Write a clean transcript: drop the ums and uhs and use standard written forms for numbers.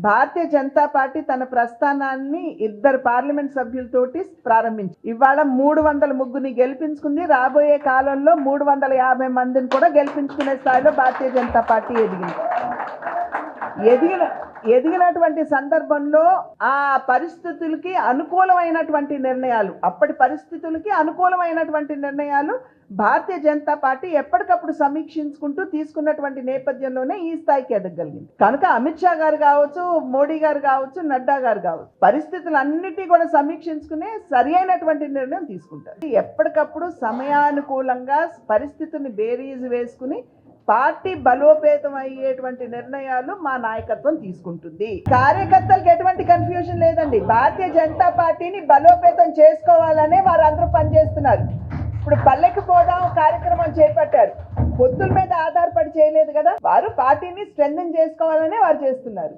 Bharatiya Janata party తన ప్రస్థానాన్ని 2 parliament సభ్యులతోటి ప్రారంభించి ఇవాళ 300 ముగ్గురిని గెలిపించుకుంది. రాబోయే కాలంలో 350 మందిని కూడా గెలిపించుకునే స్థాయిలో భారతీయ జనతా పార్టీ ఎదిగినటువంటి సందర్భంలో ఆ పరిస్థితులకి అనుకూలమైనటువంటి నిర్ణయాలు, అప్పటి పరిస్థితులకి అనుకూలమైనటువంటి నిర్ణయాలు భారతీయ జనతా పార్టీ ఎప్పటికప్పుడు సమీక్షించుకుంటూ తీసుకున్నటువంటి నేపథ్యంలోనే ఈ స్థాయికి ఎదగలిగింది. కనుక అమిత్ షా గారు కావచ్చు, మోడీ గారు కావచ్చు, నడ్డా గారు కావచ్చు, పరిస్థితులన్నిటి కూడా సమీక్షించుకునే సరి అయినటువంటి నిర్ణయం తీసుకుంటారు. ఎప్పటికప్పుడు సమయానుకూలంగా పరిస్థితిని బేరీజు వేసుకుని పార్టీ బలోపేతం అయ్యేటువంటి నిర్ణయాలు మా నాయకత్వం తీసుకుంటుంది. కార్యకర్తలకు ఎటువంటి కన్ఫ్యూజన్ లేదండి. భారతీయ జనతా పార్టీని బలోపేతం చేసుకోవాలనే వారందరూ పనిచేస్తున్నారు. ఇప్పుడు పల్లెకి పోదాం కార్యక్రమం చేపట్టారు. పొత్తుల మీద ఆధారపడి చేయలేదు కదా, వారు పార్టీని స్ట్రెంథెన్ చేసుకోవాలనే వారు చేస్తున్నారు.